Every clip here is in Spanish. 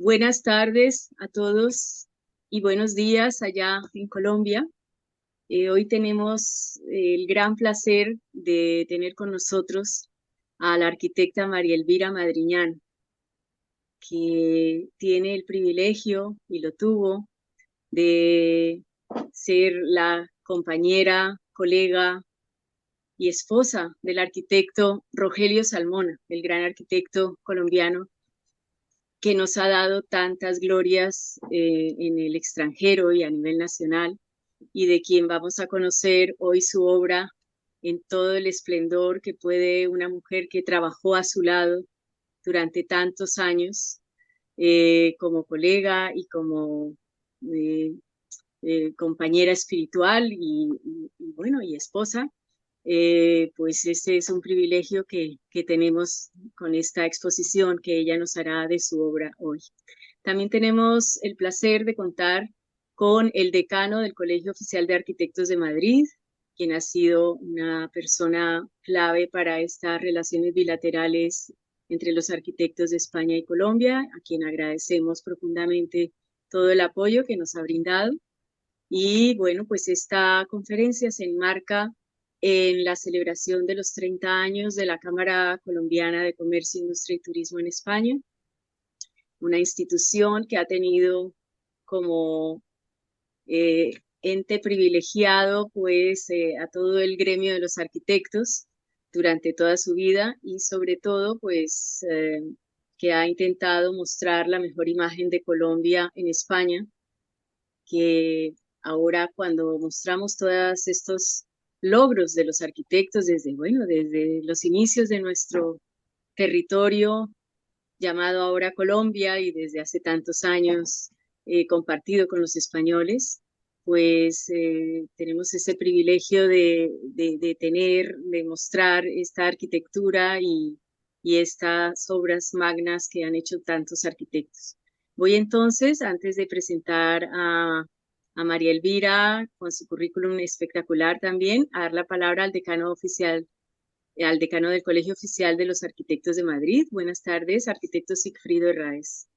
Buenas tardes a todos y buenos días allá en Colombia. Hoy tenemos el gran placer de tener con nosotros a la arquitecta María Elvira Madriñán, que tiene el privilegio y lo tuvo de ser la compañera, colega y esposa del arquitecto Rogelio Salmona, el gran arquitecto colombiano que nos ha dado tantas glorias en el extranjero y a nivel nacional, y de quien vamos a conocer hoy su obra en todo el esplendor que puede una mujer que trabajó a su lado durante tantos años como colega y como eh, compañera espiritual y bueno, y esposa. Pues este es un privilegio que tenemos con esta exposición que ella nos hará de su obra hoy. También tenemos el placer de contar con el decano del Colegio Oficial de Arquitectos de Madrid, quien ha sido una persona clave para estas relaciones bilaterales entre los arquitectos de España y Colombia, a quien agradecemos profundamente todo el apoyo que nos ha brindado. Y bueno, pues esta conferencia se enmarca en la celebración de los 30 años de la Cámara Colombiana de Comercio, Industria y Turismo en España, una institución que ha tenido como ente privilegiado pues a todo el gremio de los arquitectos durante toda su vida y sobre todo pues que ha intentado mostrar la mejor imagen de Colombia en España, que ahora cuando mostramos todos estos logros de los arquitectos desde, bueno, desde los inicios de nuestro territorio llamado ahora Colombia y desde hace tantos años compartido con los españoles, pues tenemos ese privilegio de tener, de mostrar esta arquitectura y estas obras magnas que han hecho tantos arquitectos. Voy entonces, antes de presentar a María Elvira con su currículum espectacular también, a dar la palabra al decano oficial, al decano del Colegio Oficial de los Arquitectos de Madrid. Buenas tardes, arquitecto Sigfrido Herráez.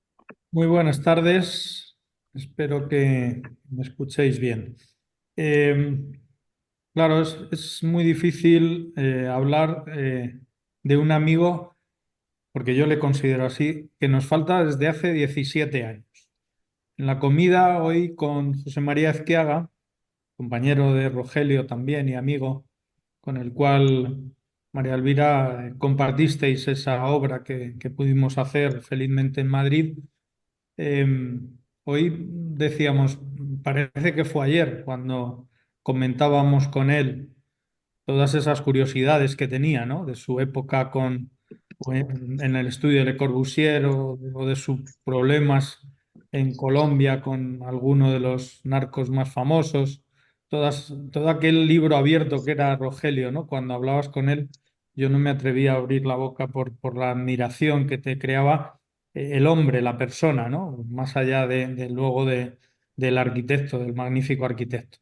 Muy buenas tardes, espero que me escuchéis bien. Eh, claro, es muy difícil hablar de un amigo, porque yo le considero así, que nos falta desde hace 17 años. En la comida hoy con José María Ezquiaga, compañero de Rogelio también y amigo, con el cual, María Elvira, compartisteis esa obra que pudimos hacer felizmente en Madrid. Eh, Hoy decíamos, parece que fue ayer cuando comentábamos con él todas esas curiosidades que tenía, ¿no? De su época en el estudio de Le Corbusier o de sus problemas en Colombia con alguno de los narcos más famosos. Todo aquel libro abierto que era Rogelio, ¿no? Cuando hablabas con él, yo no me atrevía a abrir la boca por la admiración que te creaba el hombre, la persona, ¿no? Más allá del arquitecto, del magnífico arquitecto.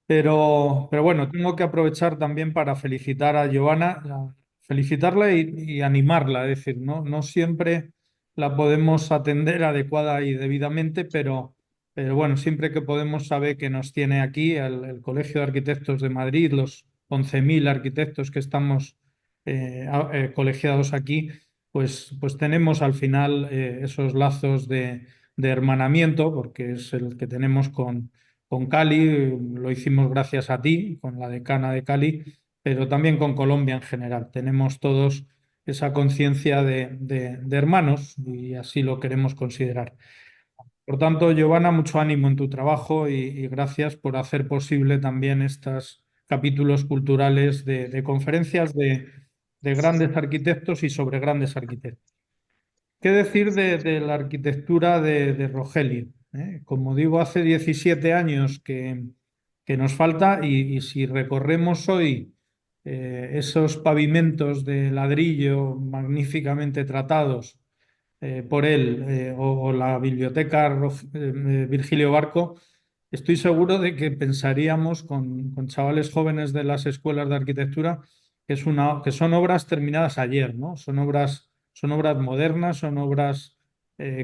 Pero bueno, tengo que aprovechar también para felicitar a Giovanna, felicitarla y animarla. Es decir, no siempre la podemos atender adecuada y debidamente, pero bueno, siempre que podemos sabe que nos tiene aquí el Colegio de Arquitectos de Madrid, los 11.000 arquitectos que estamos colegiados aquí, pues tenemos al final esos lazos de hermanamiento, porque es el que tenemos con Cali, lo hicimos gracias a ti, con la decana de Cali, pero también con Colombia en general. Tenemos todos esa conciencia de hermanos y así lo queremos considerar. Por tanto, Giovanna, mucho ánimo en tu trabajo y gracias por hacer posible también estos capítulos culturales de conferencias de grandes arquitectos y sobre grandes arquitectos. ¿Qué decir de la arquitectura de Rogelio? Como digo, hace 17 años que nos falta y si recorremos hoy esos pavimentos de ladrillo magníficamente tratados por él o la biblioteca Virgilio Barco, estoy seguro de que pensaríamos con chavales jóvenes de las escuelas de arquitectura que son obras terminadas ayer, ¿no? Son obras modernas, son obras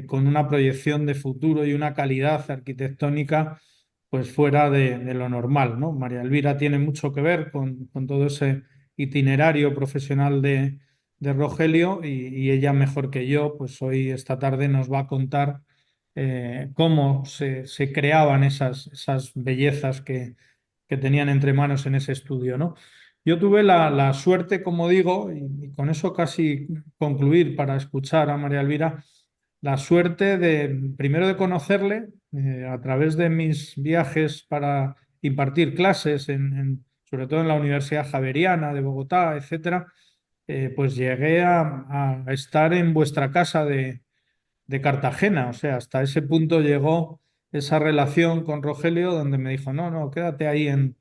con una proyección de futuro y una calidad arquitectónica pues fuera de lo normal, ¿no? María Elvira tiene mucho que ver con todo ese itinerario profesional de Rogelio y ella mejor que yo, pues hoy esta tarde nos va a contar cómo se creaban esas bellezas que tenían entre manos en ese estudio, ¿no? Yo tuve la suerte, como digo, y con eso casi concluir para escuchar a María Elvira, la suerte de, primero de conocerle a través de mis viajes para impartir clases, sobre todo en la Universidad Javeriana de Bogotá, etcétera, pues llegué a estar en vuestra casa de Cartagena. O sea, hasta ese punto llegó esa relación con Rogelio donde me dijo, no, no, quédate ahí en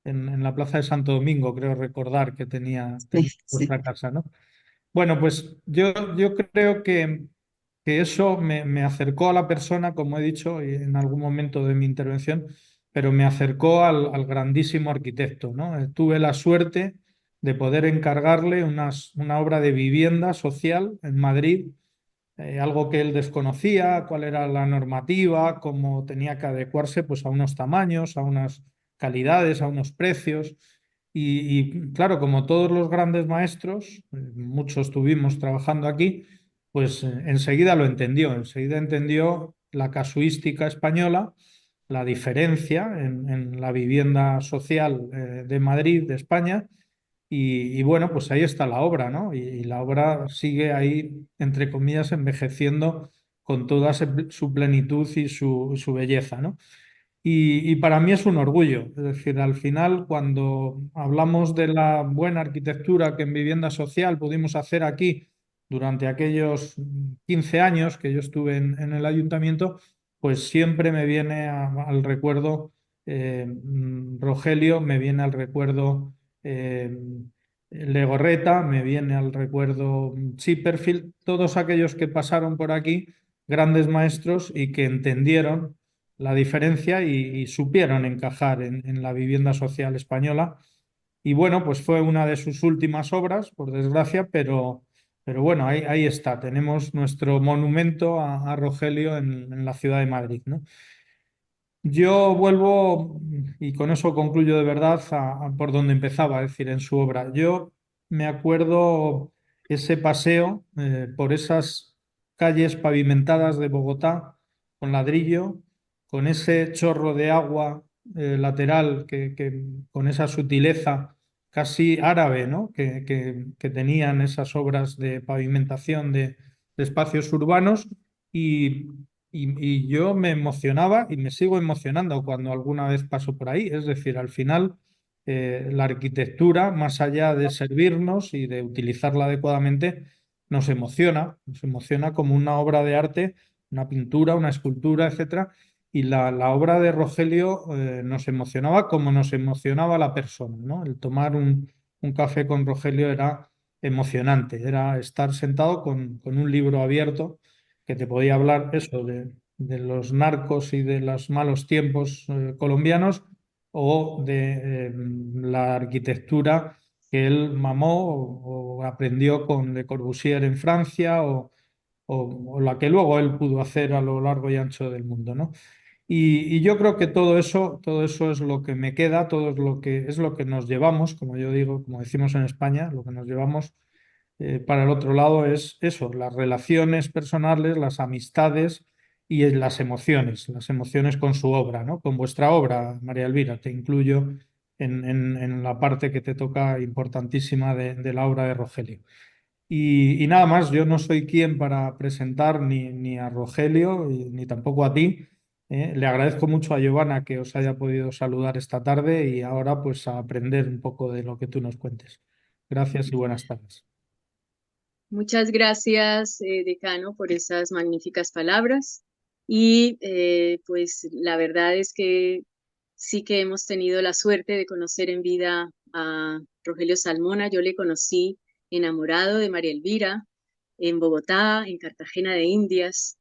la Plaza de Santo Domingo, creo recordar que tenía Sí, sí. vuestra casa, ¿no? Bueno, pues yo creo que eso me acercó a la persona, como he dicho en algún momento de mi intervención, pero me acercó al grandísimo arquitecto, ¿no? Tuve la suerte de poder encargarle una obra de vivienda social en Madrid, algo que él desconocía, cuál era la normativa, cómo tenía que adecuarse pues, a unos tamaños, a unas calidades, a unos precios. Claro, como todos los grandes maestros, muchos estuvimos trabajando aquí, pues enseguida entendió la casuística española, la diferencia en la vivienda social de Madrid, de España, y bueno, pues ahí está la obra, ¿no? Y la obra sigue ahí, entre comillas, envejeciendo con toda su plenitud y su belleza, ¿no? Y para mí es un orgullo. Es decir, al final, cuando hablamos de la buena arquitectura que en vivienda social pudimos hacer aquí durante aquellos 15 años que yo estuve en el ayuntamiento, pues siempre me viene al recuerdo Rogelio, me viene al recuerdo eh, Legorreta, me viene al recuerdo Chipperfield, todos aquellos que pasaron por aquí, grandes maestros y que entendieron la diferencia y supieron encajar en la vivienda social española. Y bueno, pues fue una de sus últimas obras, por desgracia, pero bueno, ahí está. Tenemos nuestro monumento a Rogelio en la ciudad de Madrid, ¿no? Yo vuelvo, y con eso concluyo de verdad, por donde empezaba, es decir, en su obra. Yo me acuerdo ese paseo por esas calles pavimentadas de Bogotá con ladrillo, con ese chorro de agua lateral con esa sutileza casi árabe, ¿no? Que tenían esas obras de pavimentación de espacios urbanos. Y y yo me emocionaba y me sigo emocionando cuando alguna vez paso por ahí. Es decir, al final, la arquitectura, más allá de servirnos y de utilizarla adecuadamente, nos emociona como una obra de arte, una pintura, una escultura, etcétera. Y la obra de Rogelio, nos emocionaba como nos emocionaba la persona, ¿no? El tomar un café con Rogelio era emocionante, era estar sentado con un libro abierto que te podía hablar eso de los narcos y de los malos tiempos colombianos o de la arquitectura que él mamó o aprendió con Le Corbusier en Francia o la que luego él pudo hacer a lo largo y ancho del mundo, ¿no? Y yo creo que todo eso es lo que me queda, todo es lo que nos llevamos, como yo digo, como decimos en España, lo que nos llevamos para el otro lado es eso, las relaciones personales, las amistades y las emociones con su obra, ¿no? Con vuestra obra, María Elvira, te incluyo en la parte que te toca importantísima de la obra de Rogelio. Y nada más, yo no soy quien para presentar ni a Rogelio ni tampoco a ti. Le agradezco mucho a Giovanna que os haya podido saludar esta tarde y ahora pues a aprender un poco de lo que tú nos cuentes. Gracias y buenas tardes. Muchas gracias, decano, por esas magníficas palabras. Y pues la verdad es que sí que hemos tenido la suerte de conocer en vida a Rogelio Salmona. Yo le conocí enamorado de María Elvira en Bogotá, en Cartagena de Indias.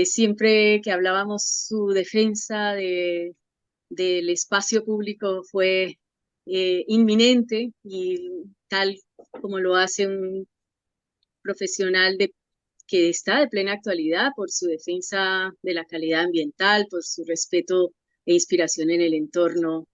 Siempre que hablábamos su defensa del espacio público fue inminente y tal como lo hace un profesional que está de plena actualidad por su defensa de la calidad ambiental, por su respeto e inspiración en el entorno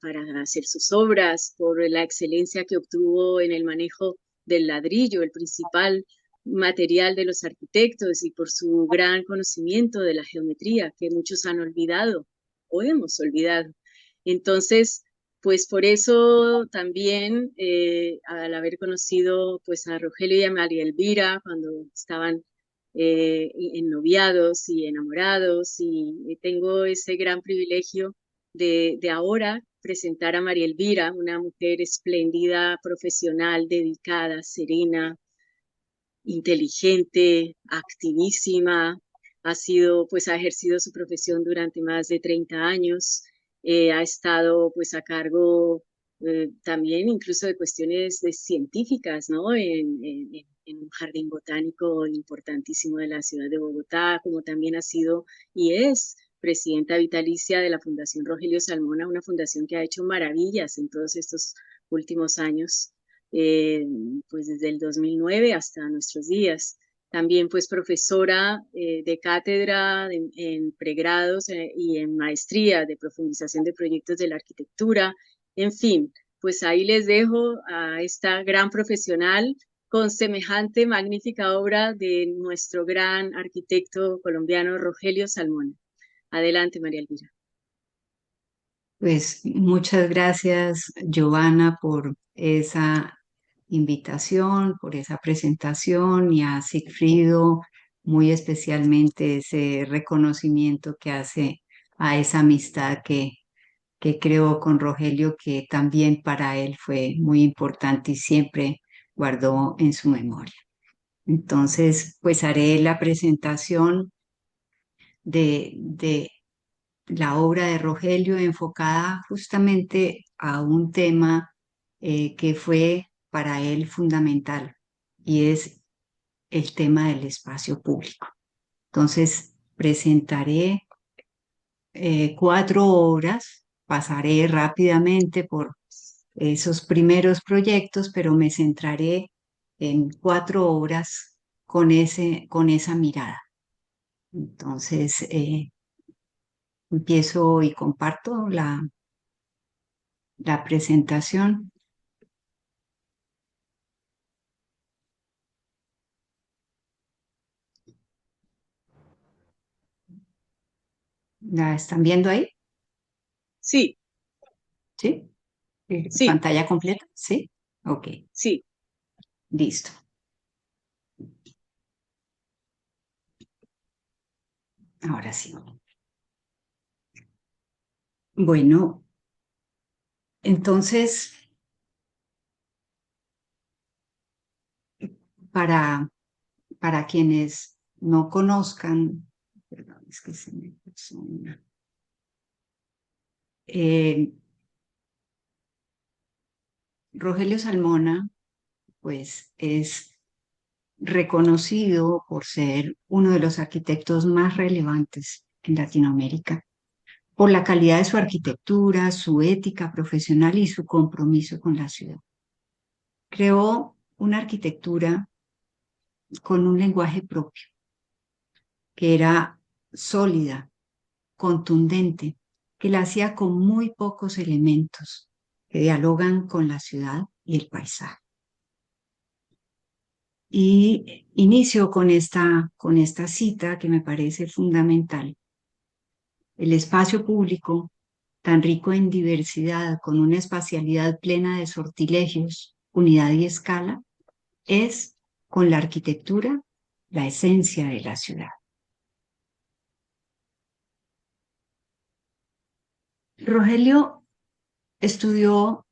para hacer sus obras, por la excelencia que obtuvo en el manejo del ladrillo, el principal material de los arquitectos, y por su gran conocimiento de la geometría que muchos han olvidado o hemos olvidado. Entonces, pues por eso también, al haber conocido pues a Rogelio y a María Elvira cuando estaban ennoviados y enamorados, y tengo ese gran privilegio de ahora presentar a María Elvira, una mujer espléndida, profesional, dedicada, serena, inteligente, activísima, pues ha ejercido su profesión durante más de 30 años, ha estado pues a cargo también incluso de cuestiones científicas, ¿no? En un jardín botánico importantísimo de la ciudad de Bogotá, como también ha sido y es presidenta vitalicia de la Fundación Rogelio Salmona, una fundación que ha hecho maravillas en todos estos últimos años, eh, pues desde el 2009 hasta nuestros días. También pues profesora de cátedra en pregrados y en maestría de profundización de proyectos de la arquitectura. En fin, pues ahí les dejo a esta gran profesional con semejante magnífica obra de nuestro gran arquitecto colombiano Rogelio Salmón. Adelante, María Elvira. Pues muchas gracias, Giovanna, por esa invitación, por esa presentación, y a Sigfrido muy especialmente ese reconocimiento que hace a esa amistad que creó con Rogelio, que también para él fue muy importante y siempre guardó en su memoria. Entonces, pues haré la presentación de la obra de Rogelio enfocada justamente a un tema que fue para él fundamental, y es el tema del espacio público. Entonces, presentaré 4 obras, pasaré rápidamente por esos primeros proyectos, pero me centraré en 4 obras con esa mirada. Entonces, empiezo y comparto la presentación. ¿La están viendo ahí? Sí, ¿Sí? sí, ¿Pantalla completa? Sí. Ok, sí. listo. Ahora sí. Bueno, entonces, para, para quienes no conozcan, perdón, es que se me pasó Rogelio Salmona, pues es reconocido por ser uno de los arquitectos más relevantes en Latinoamérica, por la calidad de su arquitectura, su ética profesional y su compromiso con la ciudad. Creó una arquitectura con un lenguaje propio, que era sólida, contundente, que la hacía con muy pocos elementos que dialogan con la ciudad y el paisaje. Y inicio con esta cita que me parece fundamental. El espacio público, tan rico en diversidad, con una espacialidad plena de sortilegios, unidad y escala, es, con la arquitectura, la esencia de la ciudad. Rogelio estudió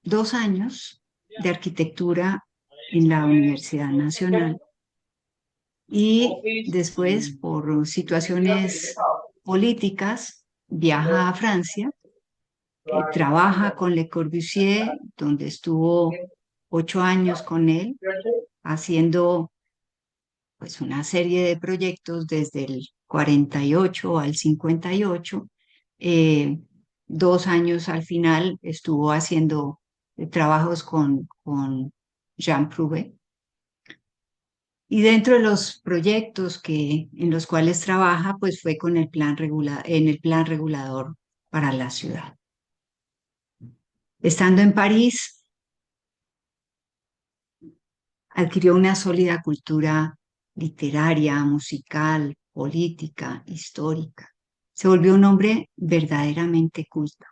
2 años de arquitectura en la Universidad Nacional, y después, por situaciones políticas, viaja a Francia, trabaja con Le Corbusier, donde estuvo 8 años con él, haciendo pues una serie de proyectos desde el 48 al 58. 2 años al final estuvo haciendo trabajos con Jean Prouvé. Y dentro de los proyectos en los cuales trabaja, pues fue con en el plan regulador para la ciudad. Estando en París, adquirió una sólida cultura literaria, musical, política, histórica. Se volvió un hombre verdaderamente culto.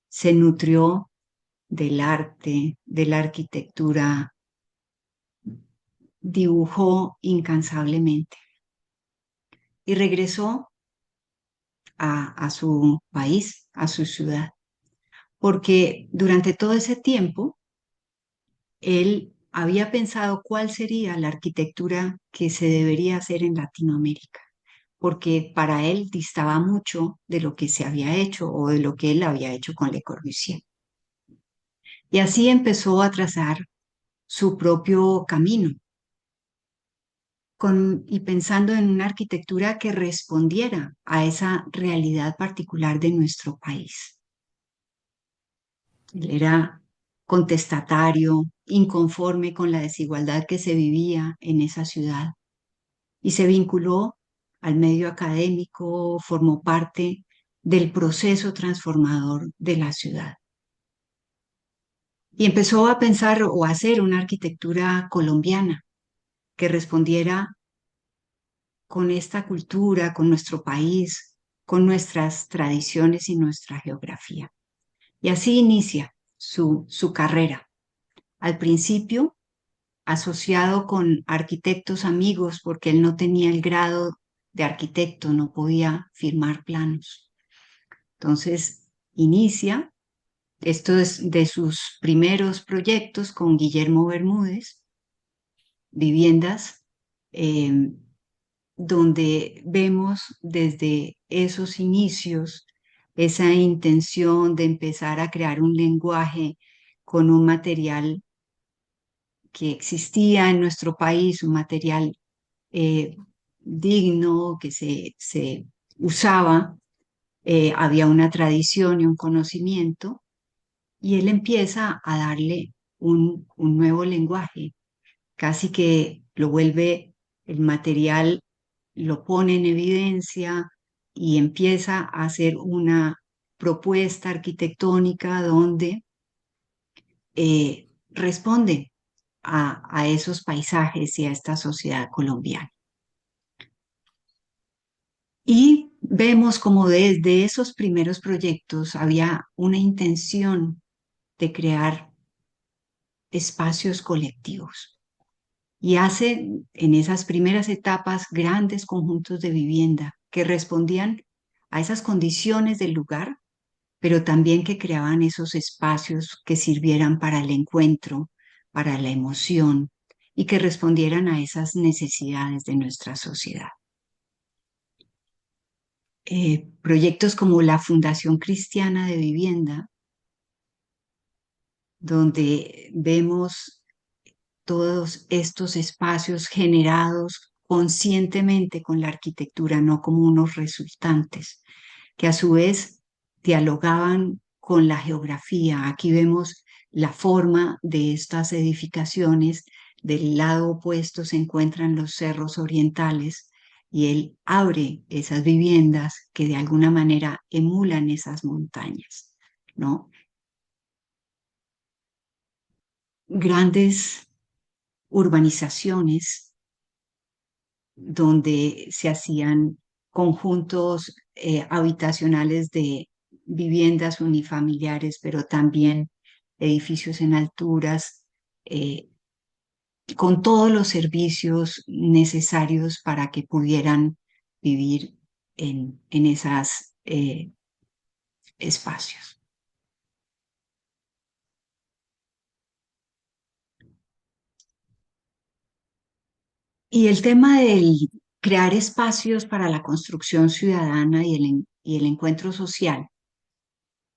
Se nutrió del arte, de la arquitectura, dibujó incansablemente y regresó a su país, a su ciudad, porque durante todo ese tiempo él había pensado cuál sería la arquitectura que se debería hacer en Latinoamérica, porque para él distaba mucho de lo que se había hecho o de lo que él había hecho con Le Corbusier. Y así empezó a trazar su propio camino, y pensando en una arquitectura que respondiera a esa realidad particular de nuestro país. Él era contestatario, inconforme con la desigualdad que se vivía en esa ciudad y se vinculó al medio académico, formó parte del proceso transformador de la ciudad. Y empezó a pensar o a hacer una arquitectura colombiana que respondiera con esta cultura, con nuestro país, con nuestras tradiciones y nuestra geografía. Y así inicia su carrera. Al principio, asociado con arquitectos amigos, porque él no tenía el grado de arquitecto, no podía firmar planos. Entonces, inicia, esto es de sus primeros proyectos con Guillermo Bermúdez, viviendas, donde vemos desde esos inicios esa intención de empezar a crear un lenguaje con un material que existía en nuestro país, un material eh, digno que se usaba, había una tradición y un conocimiento, y él empieza a darle un nuevo lenguaje, casi que lo vuelve el material, lo pone en evidencia y empieza a hacer una propuesta arquitectónica donde responde a esos paisajes y a esta sociedad colombiana. Y vemos como desde esos primeros proyectos había una intención de crear espacios colectivos. Y hace en esas primeras etapas grandes conjuntos de vivienda que respondían a esas condiciones del lugar, pero también que creaban esos espacios que sirvieran para el encuentro, para la emoción y que respondieran a esas necesidades de nuestra sociedad. Proyectos como la Fundación Cristiana de Vivienda, donde vemos todos estos espacios generados conscientemente con la arquitectura, no como unos resultantes, que a su vez dialogaban con la geografía. Aquí vemos la forma de estas edificaciones. Del lado opuesto se encuentran los cerros orientales y él abre esas viviendas que de alguna manera emulan esas montañas, ¿no? Grandes urbanizaciones donde se hacían conjuntos habitacionales de viviendas unifamiliares, pero también edificios en alturas, con todos los servicios necesarios para que pudieran vivir en esos espacios. Y el tema del crear espacios para la construcción ciudadana y el encuentro social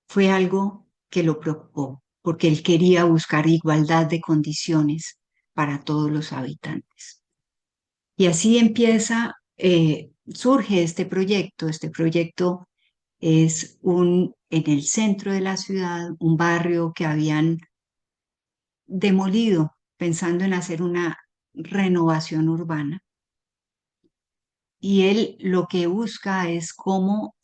fue algo que lo preocupó, porque él quería buscar igualdad de condiciones para todos los habitantes. Y así surge este proyecto. Este proyecto es en el centro de la ciudad, un barrio que habían demolido pensando en hacer una renovación urbana. Y él lo que busca es cómo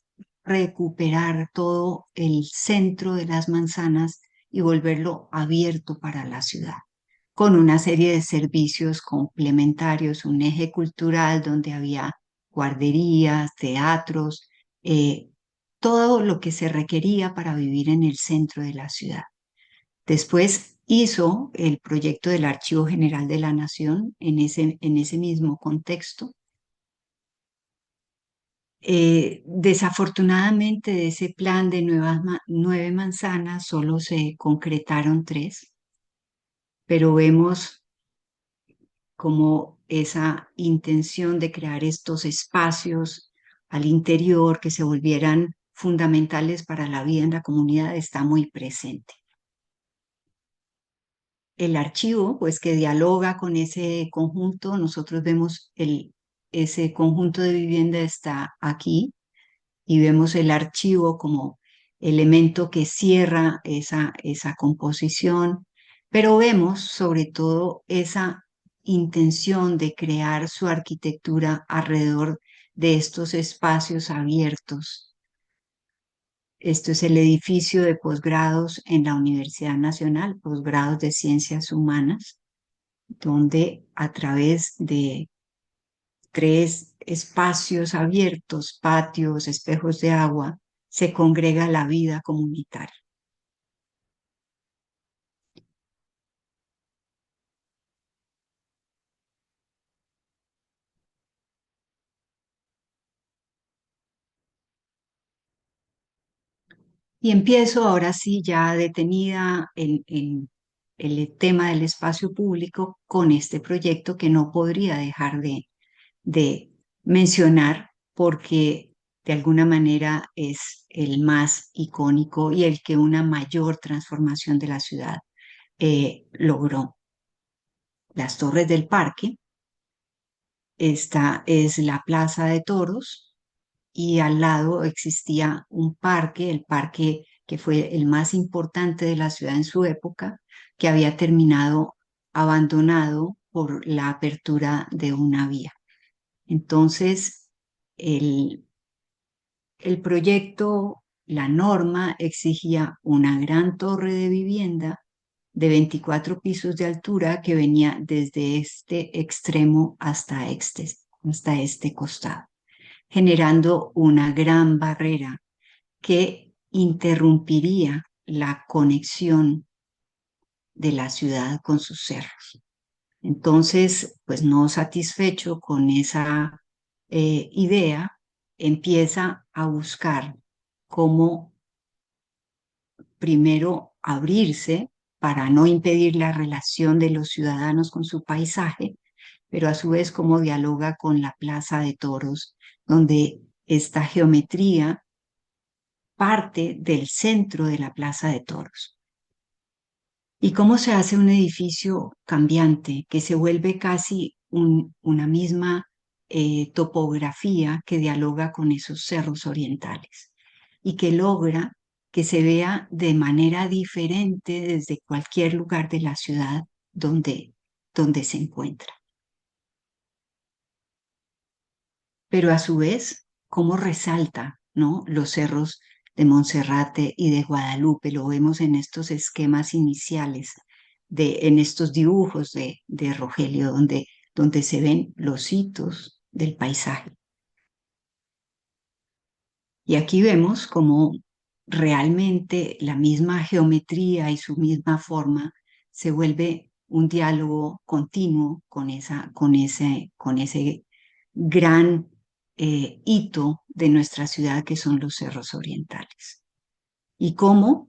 recuperar todo el centro de las manzanas y volverlo abierto para la ciudad, con una serie de servicios complementarios, un eje cultural donde había guarderías, teatros, eh, todo lo que se requería para vivir en el centro de la ciudad. Después hizo el proyecto del Archivo General de la Nación en ese mismo contexto. Desafortunadamente de ese plan de 9 manzanas solo se concretaron 3, pero vemos como esa intención de crear estos espacios al interior que se volvieran fundamentales para la vida en la comunidad está muy presente. El archivo, pues que dialoga con ese conjunto, nosotros vemos ese conjunto de vivienda está aquí y vemos el archivo como elemento que cierra esa composición, pero vemos sobre todo esa intención de crear su arquitectura alrededor de estos espacios abiertos. Esto es el edificio de posgrados en la Universidad Nacional, posgrados de Ciencias Humanas, donde a través de 3 espacios abiertos, patios, espejos de agua, se congrega la vida comunitaria. Y empiezo ahora sí ya detenida en el tema del espacio público con este proyecto que no podría dejar de mencionar porque de alguna manera es el más icónico y el que una mayor transformación de la ciudad logró. Las Torres del Parque. Esta es la Plaza de Toros y al lado existía un parque, el parque que fue el más importante de la ciudad en su época, que había terminado abandonado por la apertura de una vía. Entonces, el, el proyecto, la norma exigía una gran torre de vivienda de 24 pisos de altura que venía desde este extremo hasta este costado, generando una gran barrera que interrumpiría la conexión de la ciudad con sus cerros. Entonces, pues no satisfecho con esa idea, empieza a buscar cómo primero abrirse para no impedir la relación de los ciudadanos con su paisaje, pero a su vez cómo dialoga con la Plaza de Toros, donde esta geometría parte del centro de la Plaza de Toros. Y cómo se hace un edificio cambiante que se vuelve casi una misma topografía que dialoga con esos cerros orientales y que logra que se vea de manera diferente desde cualquier lugar de la ciudad donde se encuentra. Pero a su vez, cómo resalta, ¿no?, los cerros de Monserrate y de Guadalupe, lo vemos en estos esquemas iniciales, en estos dibujos de Rogelio, donde se ven los hitos del paisaje. Y aquí vemos cómo realmente la misma geometría y su misma forma se vuelve un diálogo continuo con ese gran hito de nuestra ciudad que son los cerros orientales. Y cómo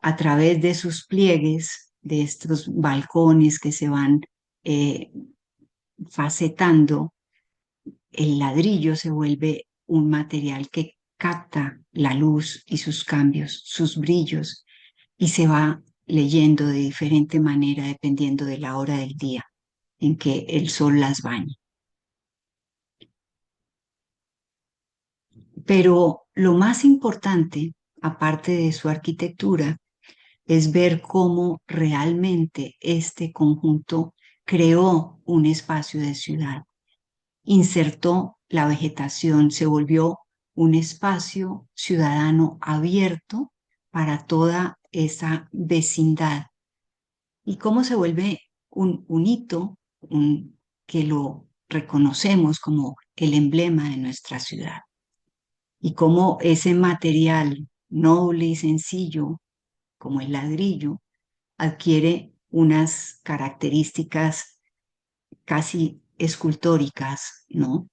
a través de sus pliegues, de estos balcones que se van facetando, el ladrillo se vuelve un material que capta la luz y sus cambios, sus brillos, y se va leyendo de diferente manera dependiendo de la hora del día en que el sol las baña. Pero lo más importante, aparte de su arquitectura, es ver cómo realmente este conjunto creó un espacio de ciudad, insertó la vegetación, se volvió un espacio ciudadano abierto para toda esa vecindad. ¿Y cómo se vuelve un hito que lo reconocemos como el emblema de nuestra ciudad? Y cómo ese material noble y sencillo, como el ladrillo, adquiere unas características casi escultóricas, ¿no?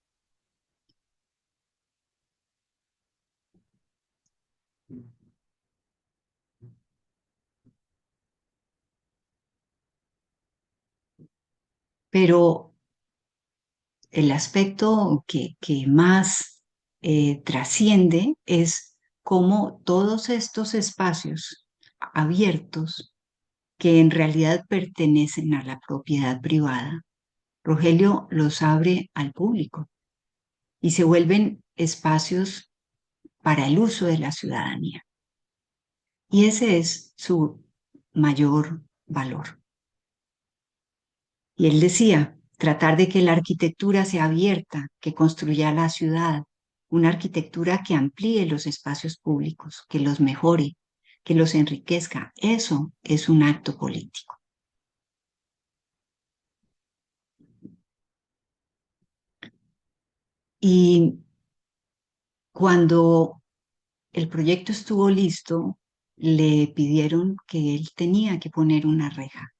Pero el aspecto que más trasciende es cómo todos estos espacios abiertos, que en realidad pertenecen a la propiedad privada, Rogelio los abre al público y se vuelven espacios para el uso de la ciudadanía. Y ese es su mayor valor. Y él decía, tratar de que la arquitectura sea abierta, que construya la ciudad, una arquitectura que amplíe los espacios públicos, que los mejore, que los enriquezca. Eso es un acto político. Y cuando el proyecto estuvo listo, le pidieron que él tenía que poner una reja,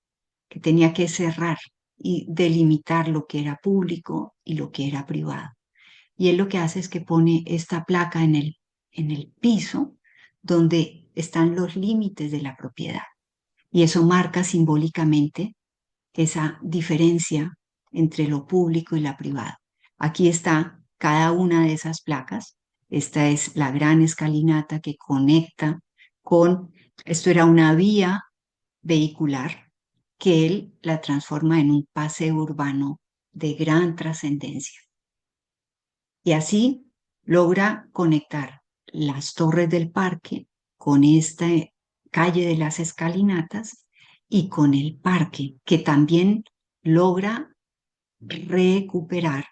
que tenía que cerrar y delimitar lo que era público y lo que era privado. Y él lo que hace es que pone esta placa en el piso donde están los límites de la propiedad. Y eso marca simbólicamente esa diferencia entre lo público y la privada. Aquí está cada una de esas placas. Esta es la gran escalinata que conecta con, esto era una vía vehicular que él la transforma en un paseo urbano de gran trascendencia. Y así logra conectar las torres del parque con esta calle de las escalinatas y con el parque, que también logra recuperar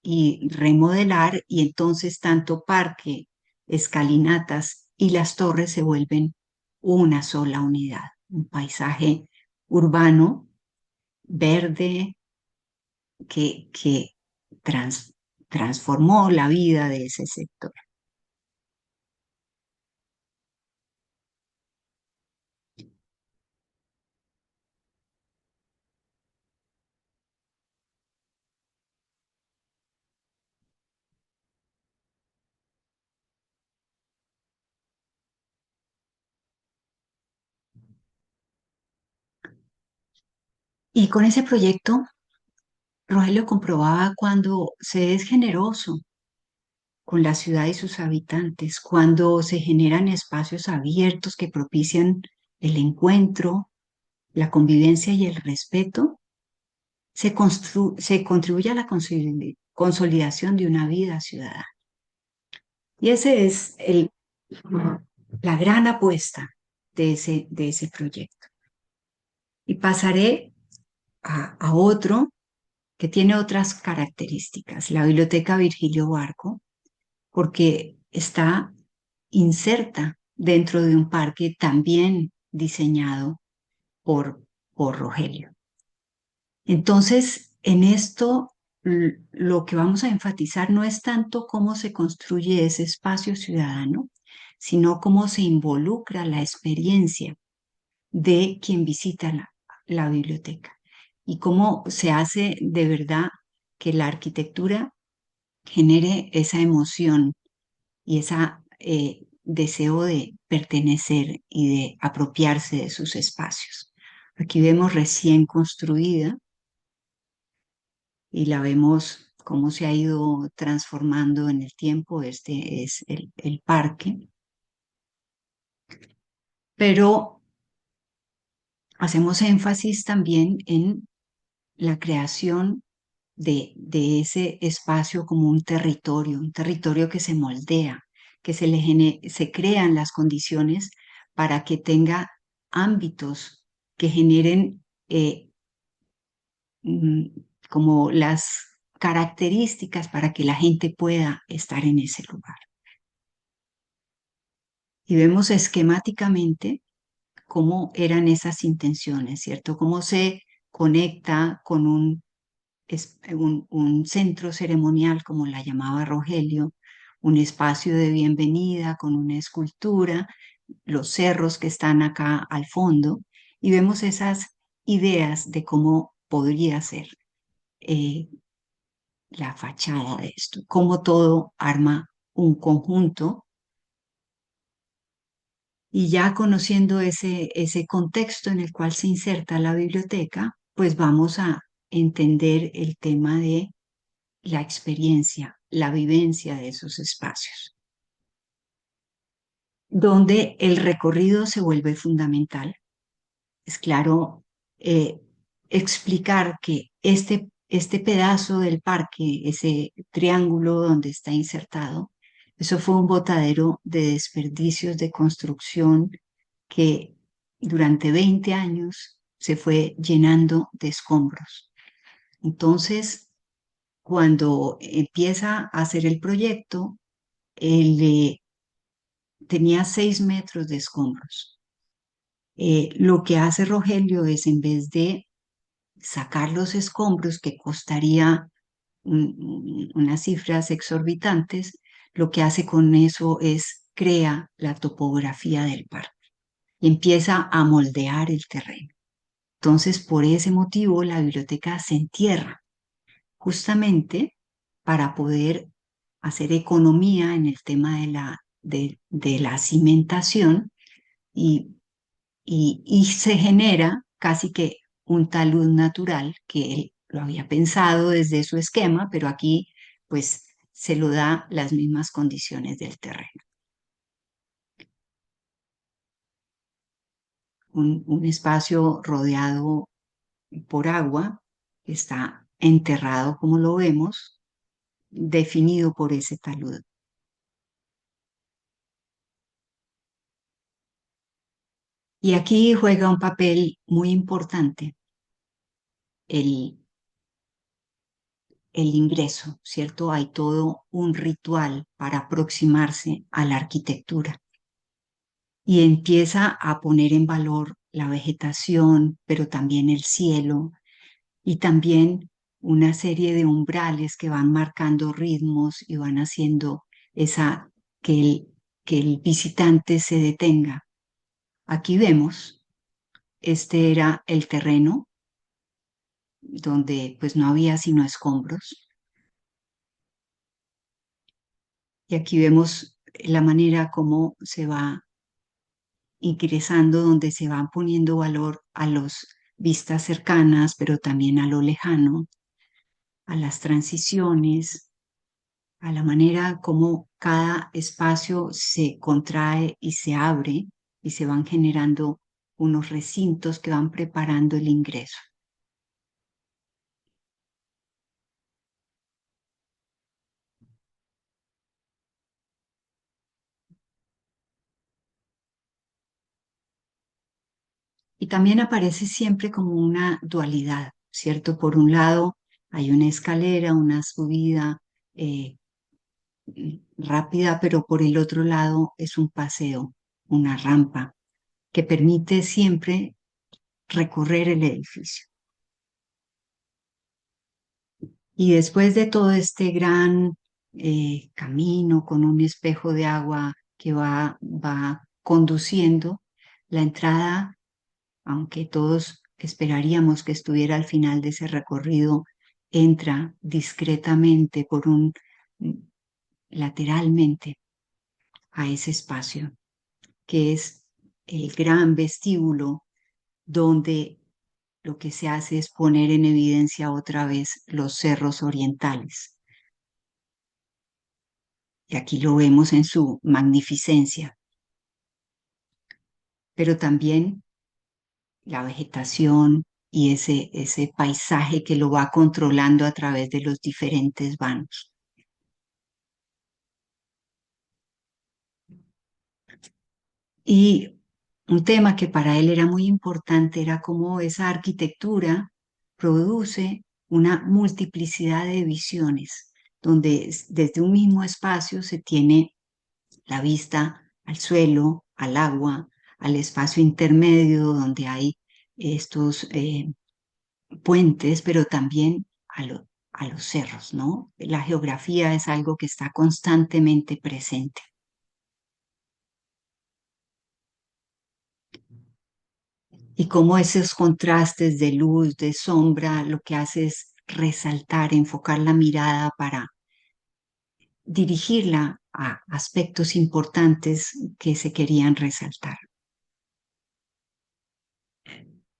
y remodelar, y entonces tanto parque, escalinatas y las torres se vuelven una sola unidad, un paisaje urbano, verde, que transformó la vida de ese sector. Y con ese proyecto, Rogelio comprobaba cuando se es generoso con la ciudad y sus habitantes, cuando se generan espacios abiertos que propician el encuentro, la convivencia y el respeto, se contribuye a la consolidación de una vida ciudadana. Y ese es la gran apuesta de ese proyecto. Y pasaré a otro que tiene otras características, la Biblioteca Virgilio Barco, porque está inserta dentro de un parque también diseñado por Rogelio. Entonces, en esto lo que vamos a enfatizar no es tanto cómo se construye ese espacio ciudadano, sino cómo se involucra la experiencia de quien visita la biblioteca y cómo se hace de verdad que la arquitectura genere esa emoción y ese deseo de pertenecer y de apropiarse de sus espacios. Aquí vemos recién construida y la vemos cómo se ha ido transformando en el tiempo. Este es el parque. Pero hacemos énfasis también en la creación de ese espacio como un territorio que se moldea, que se crean las condiciones para que tenga ámbitos que generen mm, como las características para que la gente pueda estar en ese lugar. Y vemos esquemáticamente cómo eran esas intenciones, ¿cierto? Cómo se conecta con un centro ceremonial, como la llamaba Rogelio, un espacio de bienvenida con una escultura, los cerros que están acá al fondo, y vemos esas ideas de cómo podría ser eh, la fachada de esto, cómo todo arma un conjunto. Y ya conociendo ese contexto en el cual se inserta la biblioteca, pues vamos a entender el tema de la experiencia, la vivencia de esos espacios, donde el recorrido se vuelve fundamental. Es claro, eh, explicar que este pedazo del parque, ese triángulo donde está insertado, eso fue un botadero de desperdicios de construcción que durante 20 años se fue llenando de escombros. Entonces, cuando empieza a hacer el proyecto, él tenía 6 metros de escombros. Lo que hace Rogelio es, en vez de sacar los escombros, que costaría unas cifras exorbitantes, lo que hace con eso es crea la topografía del parque y empieza a moldear el terreno. Entonces, por ese motivo, la biblioteca se entierra justamente para poder hacer economía en el tema de la cimentación y, y se genera casi que un talud natural que él lo había pensado desde su esquema, pero aquí pues se lo da las mismas condiciones del terreno. Un espacio rodeado por agua, está enterrado como lo vemos, definido por ese talud. Y aquí juega un papel muy importante el, el ingreso, ¿cierto? Hay todo un ritual para aproximarse a la arquitectura y empieza a poner en valor la vegetación, pero también el cielo y también una serie de umbrales que van marcando ritmos y van haciendo esa que que el visitante se detenga. Aquí vemos, este era el terreno donde pues no había sino escombros. Y aquí vemos la manera como se va ingresando, donde se va poniendo valor a las vistas cercanas, pero también a lo lejano, a las transiciones, a la manera como cada espacio se contrae y se abre y se van generando unos recintos que van preparando el ingreso. Y también aparece siempre como una dualidad, ¿cierto? Por un lado hay una escalera, una subida rápida, pero por el otro lado es un paseo, una rampa que permite siempre recorrer el edificio. Y después de todo este gran camino con un espejo de agua que va conduciendo, la entrada, aunque todos esperaríamos que estuviera al final de ese recorrido, entra discretamente lateralmente a ese espacio, que es el gran vestíbulo donde lo que se hace es poner en evidencia otra vez los cerros orientales. Y aquí lo vemos en su magnificencia, pero también la vegetación y ese paisaje que lo va controlando a través de los diferentes vanos. Y un tema que para él era muy importante era cómo esa arquitectura produce una multiplicidad de visiones, donde desde un mismo espacio se tiene la vista al suelo, al agua, al espacio intermedio donde hay estos puentes, pero también a los cerros, ¿no? La geografía es algo que está constantemente presente. Y cómo esos contrastes de luz, de sombra, lo que hace es resaltar, enfocar la mirada para dirigirla a aspectos importantes que se querían resaltar.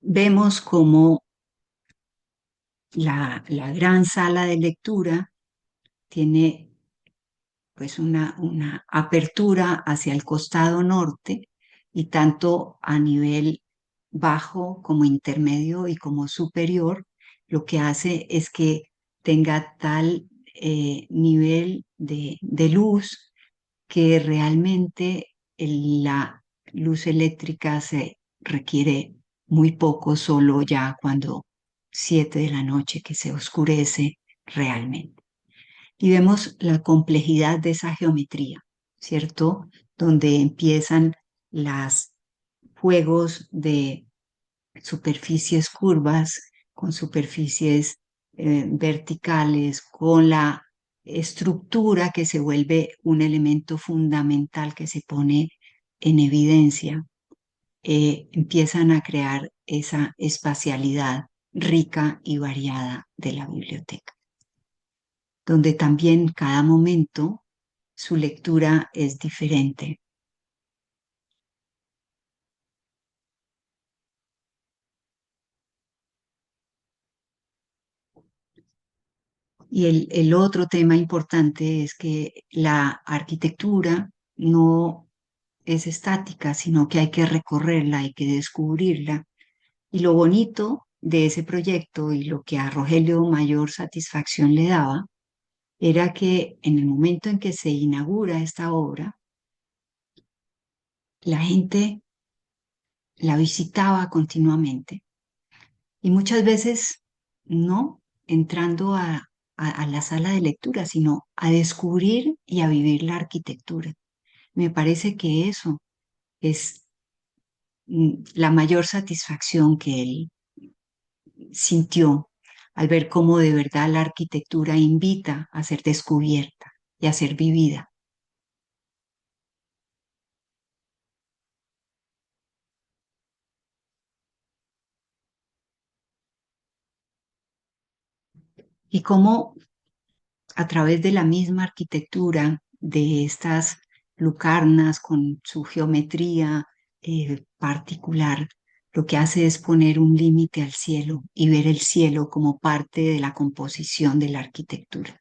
Vemos como la gran sala de lectura tiene pues una apertura hacia el costado norte y tanto a nivel bajo como intermedio y como superior, lo que hace es que tenga tal nivel de luz que realmente la luz eléctrica se requiere muy poco, solo ya cuando 7 de la noche que se oscurece realmente. Y vemos la complejidad de esa geometría, ¿cierto? Donde empiezan los juegos de superficies curvas con superficies verticales, con la estructura que se vuelve un elemento fundamental que se pone en evidencia, empiezan a crear esa espacialidad rica y variada de la biblioteca, donde también cada momento su lectura es diferente. Y el otro tema importante es que la arquitectura no es estática, sino que hay que recorrerla, hay que descubrirla. Y lo bonito de ese proyecto y lo que a Rogelio mayor satisfacción le daba era que en el momento en que se inaugura esta obra, la gente la visitaba continuamente y muchas veces no entrando a la sala de lectura, sino a descubrir y a vivir la arquitectura. Me parece que eso es la mayor satisfacción que él sintió al ver cómo de verdad la arquitectura invita a ser descubierta y a ser vivida. Y cómo a través de la misma arquitectura de estas lucarnas con su geometría particular, lo que hace es poner un límite al cielo y ver el cielo como parte de la composición de la arquitectura.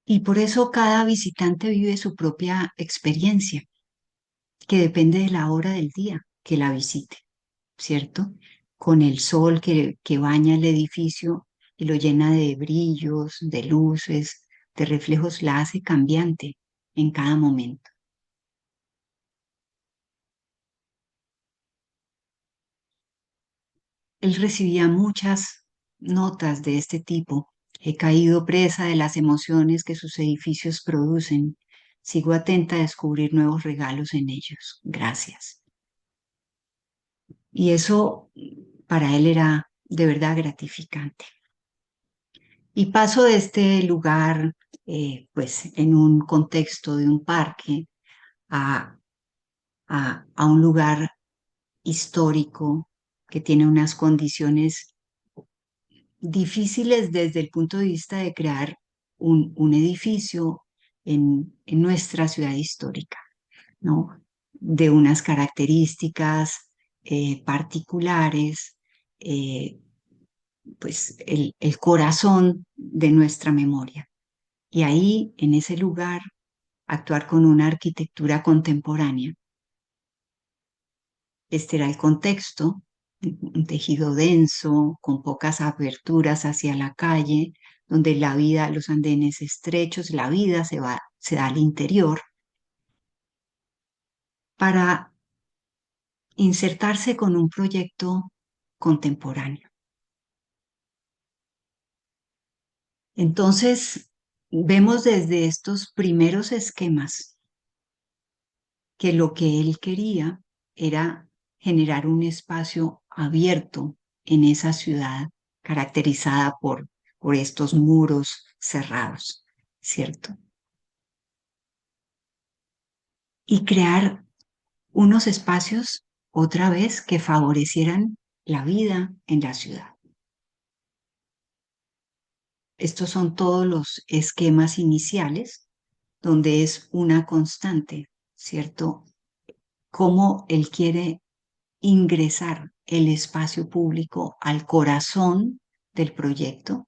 Y por eso cada visitante vive su propia experiencia, que depende de la hora del día que la visite, ¿cierto? Con el sol que baña el edificio y lo llena de brillos, de luces, de reflejos, la hace cambiante en cada momento. Él recibía muchas notas de este tipo. He caído presa de las emociones que sus edificios producen. Sigo atenta a descubrir nuevos regalos en ellos. Gracias. Y eso para él era de verdad gratificante. Y paso de este lugar, pues en un contexto de un parque, a, a un lugar histórico que tiene unas condiciones difíciles desde el punto de vista de crear un edificio en nuestra ciudad histórica, ¿no? De unas características particulares, eh, pues el corazón de nuestra memoria. Y ahí, en ese lugar, actuar con una arquitectura contemporánea. Este era el contexto un tejido denso, con pocas aperturas hacia la calle, donde la vida, los andenes estrechos, la vida se da al interior para insertarse con un proyecto contemporáneo. Entonces, vemos desde estos primeros esquemas que lo que él quería era generar un espacio abierto en esa ciudad caracterizada por estos muros cerrados, ¿cierto? Y crear unos espacios, otra vez, que favorecieran la vida en la ciudad. Estos son todos los esquemas iniciales, donde es una constante, ¿cierto? Cómo él quiere ingresar el espacio público al corazón del proyecto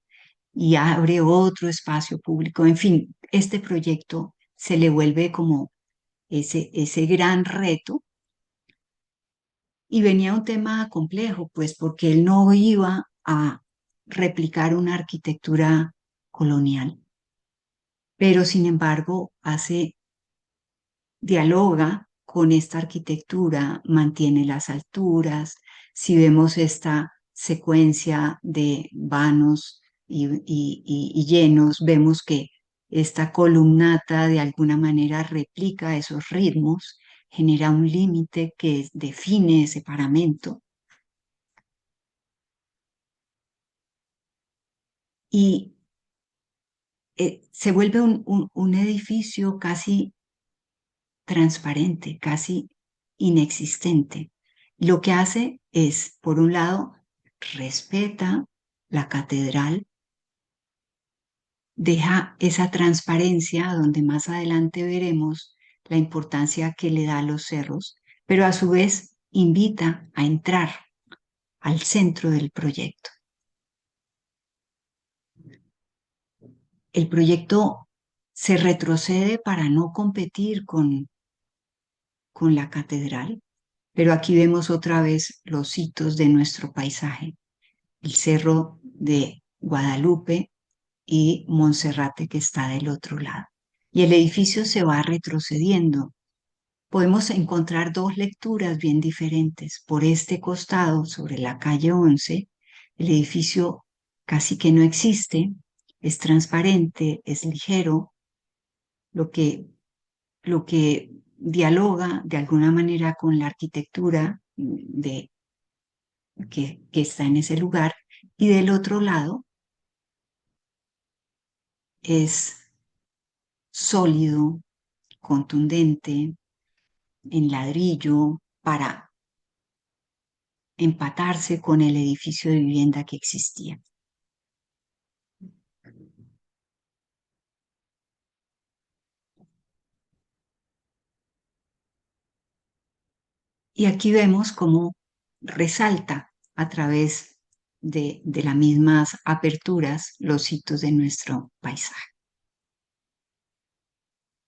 y abre otro espacio público. En fin, este proyecto se le vuelve como ese gran reto. Y venía un tema complejo, pues porque él no iba a replicar una arquitectura colonial, pero sin embargo dialoga con esta arquitectura, mantiene las alturas. Si vemos esta secuencia de vanos y llenos, vemos que esta columnata de alguna manera replica esos ritmos, genera un límite que define ese paramento y se vuelve un edificio casi transparente, casi inexistente. Lo que hace es, por un lado, respeta la catedral, deja esa transparencia donde más adelante veremos la importancia que le da a los cerros, pero a su vez invita a entrar al centro del proyecto. El proyecto se retrocede para no competir con la catedral, pero aquí vemos otra vez los hitos de nuestro paisaje, el cerro de Guadalupe y Monserrate que está del otro lado. Y el edificio se va retrocediendo. Podemos encontrar dos lecturas bien diferentes. Por este costado, sobre la calle 11, el edificio casi que no existe, es transparente, es ligero, lo que lo que dialoga de alguna manera con la arquitectura que está en ese lugar. Y del otro lado es sólido, contundente, en ladrillo, para empatarse con el edificio de vivienda que existía. Y aquí vemos cómo resalta a través de las mismas aperturas los hitos de nuestro paisaje.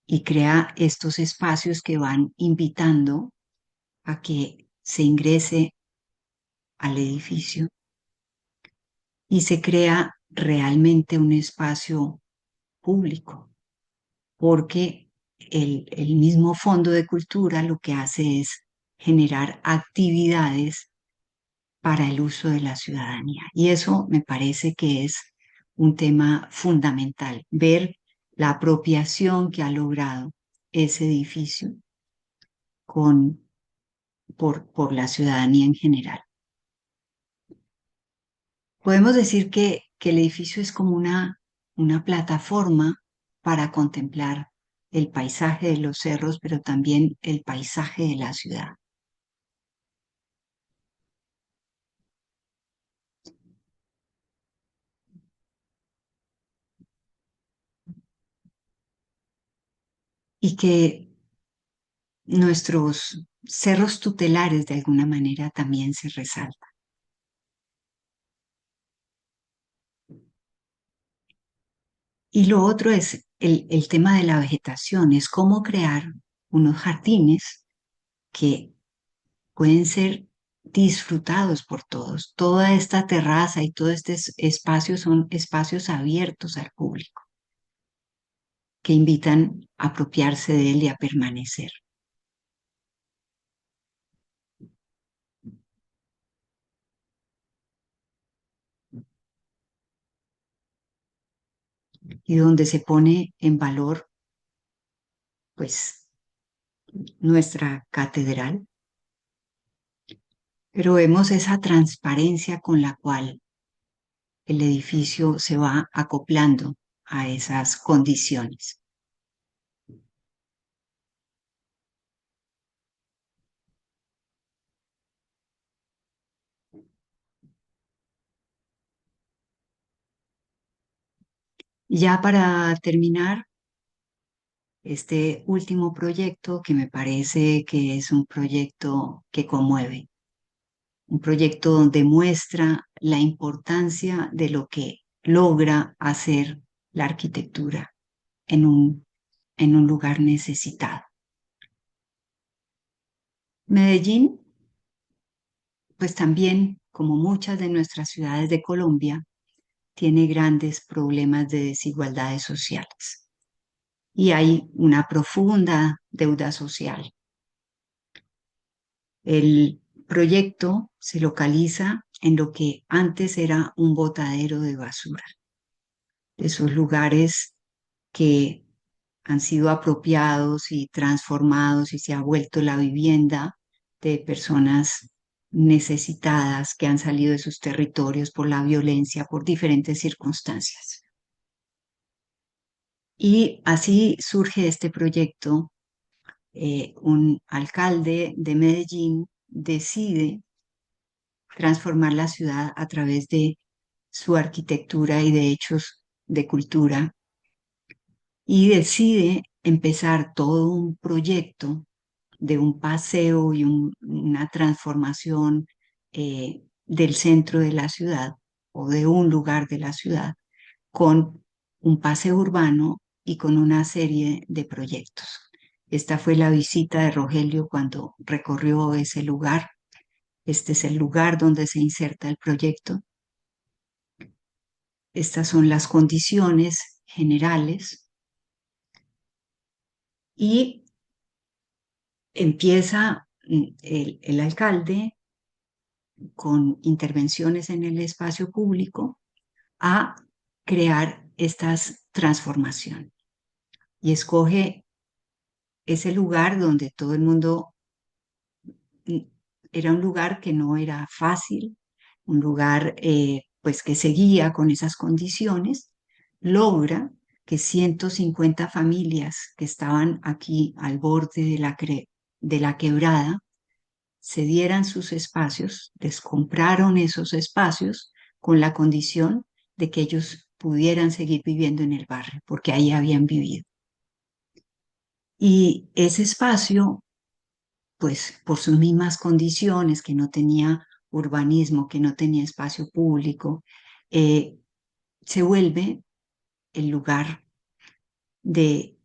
Y crea estos espacios que van invitando a que se ingrese al edificio y se crea realmente un espacio público, porque el mismo Fondo de Cultura lo que hace es generar actividades para el uso de la ciudadanía. Y eso me parece que es un tema fundamental, ver la apropiación que ha logrado ese edificio por la ciudadanía en general. Podemos decir que el edificio es como una plataforma para contemplar el paisaje de los cerros, pero también el paisaje de la ciudad. Y que nuestros cerros tutelares de alguna manera también se resaltan. Y lo otro es el tema de la vegetación, es cómo crear unos jardines que pueden ser disfrutados por todos. Toda esta terraza y todo este espacio son espacios abiertos al público que invitan a apropiarse de él y a permanecer. Y donde se pone en valor, pues, nuestra catedral, pero vemos esa transparencia con la cual el edificio se va acoplando a esas condiciones. Ya para terminar, este último proyecto que me parece que es un proyecto que conmueve, un proyecto donde muestra la importancia de lo que logra hacer la arquitectura en un lugar necesitado. Medellín, pues también, como muchas de nuestras ciudades de Colombia, tiene grandes problemas de desigualdades sociales y hay una profunda deuda social. El proyecto se localiza en lo que antes era un botadero de basura, esos lugares que han sido apropiados y transformados y se ha vuelto la vivienda de personas necesitadas que han salido de sus territorios por la violencia, por diferentes circunstancias. Y así surge este proyecto. Un alcalde de Medellín decide transformar la ciudad a través de su arquitectura y de hechos de cultura y decide empezar todo un proyecto de un paseo y una transformación del centro de la ciudad o de un lugar de la ciudad con un paseo urbano y con una serie de proyectos. Esta fue la visita de Rogelio cuando recorrió ese lugar. Este es el lugar donde se inserta el proyecto. Estas son las condiciones generales y empieza el alcalde con intervenciones en el espacio público a crear estas transformaciones y escoge ese lugar donde todo el mundo era un lugar que no era fácil, un lugar pues que seguía con esas condiciones, logra que 150 familias que estaban aquí al borde de la quebrada se dieran sus espacios, les compraron esos espacios con la condición de que ellos pudieran seguir viviendo en el barrio, porque ahí habían vivido. Y ese espacio, pues por sus mismas condiciones, que no tenía urbanismo, que no tenía espacio público, se vuelve el lugar de,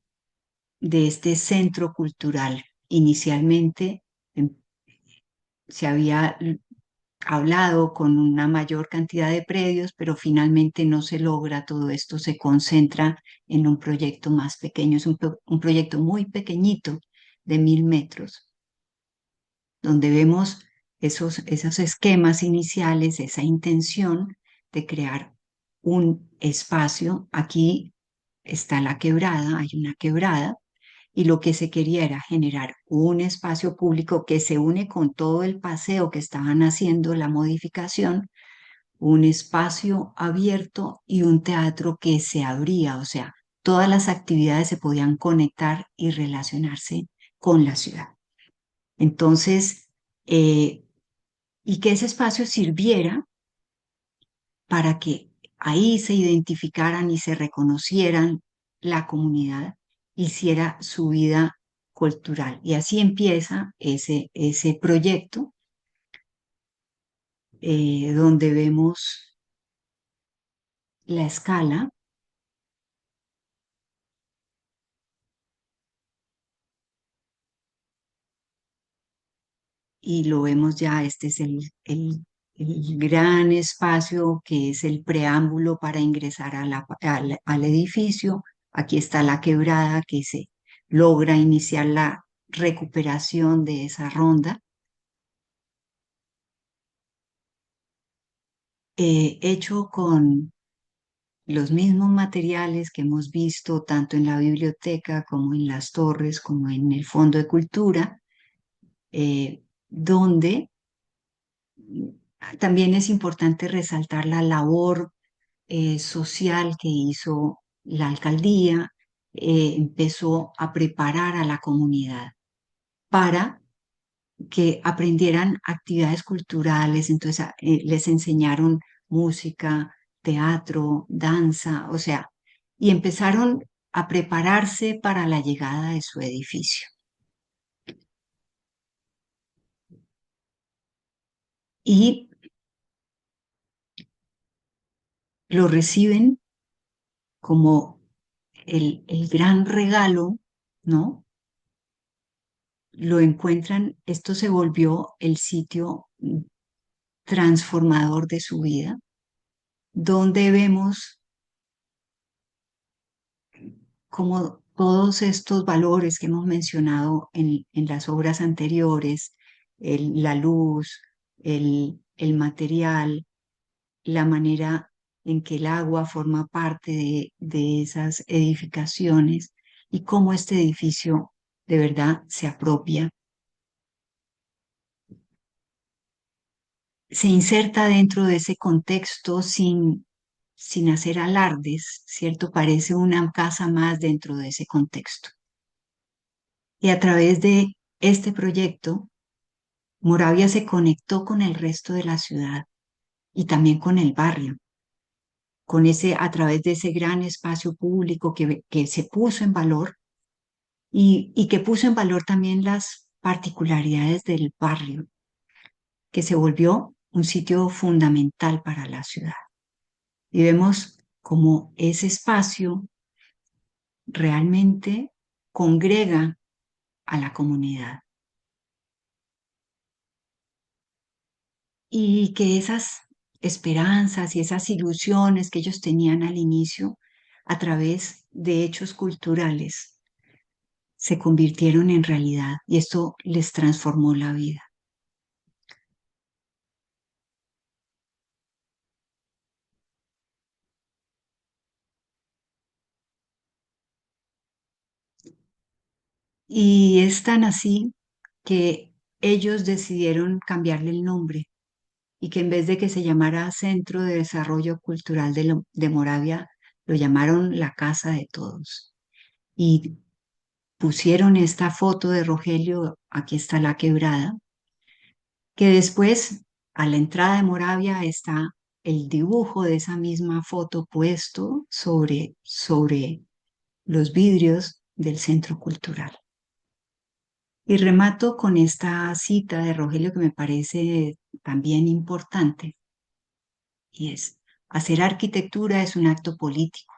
de este centro cultural. Inicialmente se había hablado con una mayor cantidad de predios, pero finalmente no se logra todo esto, se concentra en un proyecto más pequeño, es un proyecto muy pequeñito de 1000 metros, donde vemos esos esquemas iniciales, esa intención de crear un espacio. Aquí está la quebrada, hay una quebrada, y lo que se quería era generar un espacio público que se une con todo el paseo que estaban haciendo, la modificación, un espacio abierto y un teatro que se abría, o sea, todas las actividades se podían conectar y relacionarse con la ciudad. Entonces, y que ese espacio sirviera para que ahí se identificaran y se reconocieran la comunidad, hiciera su vida cultural. Y así empieza ese proyecto donde vemos la escala y lo vemos ya, este es el gran espacio que es el preámbulo para ingresar a al edificio. Aquí está la quebrada que se logra iniciar la recuperación de esa ronda, hecho con los mismos materiales que hemos visto tanto en la biblioteca como en las torres, como en el Fondo de Cultura, donde también es importante resaltar la labor social que hizo la alcaldía. Empezó a preparar a la comunidad para que aprendieran actividades culturales, entonces les enseñaron música, teatro, danza, o sea, y empezaron a prepararse para la llegada de su edificio. Y lo reciben como el gran regalo, ¿no? Lo encuentran, esto se volvió el sitio transformador de su vida, donde vemos como todos estos valores que hemos mencionado en las obras anteriores, la luz, el material, la manera en que el agua forma parte de esas edificaciones y cómo este edificio de verdad se apropia, se inserta dentro de ese contexto sin hacer alardes, ¿cierto? Parece una casa más dentro de ese contexto. Y a través de este proyecto, Moravia se conectó con el resto de la ciudad y también con el barrio, con a través de ese gran espacio público que se puso en valor y que puso en valor también las particularidades del barrio, que se volvió un sitio fundamental para la ciudad. Y vemos cómo ese espacio realmente congrega a la comunidad y que esas esperanzas y esas ilusiones que ellos tenían al inicio a través de hechos culturales se convirtieron en realidad y esto les transformó la vida. Y es tan así que ellos decidieron cambiarle el nombre y que en vez de que se llamara Centro de Desarrollo Cultural de Moravia, lo llamaron la Casa de Todos. Y pusieron esta foto de Rogelio, aquí está la quebrada, que después a la entrada de Moravia está el dibujo de esa misma foto puesto sobre los vidrios del centro cultural. Y remato con esta cita de Rogelio que me parece también importante, y es, hacer arquitectura es un acto político,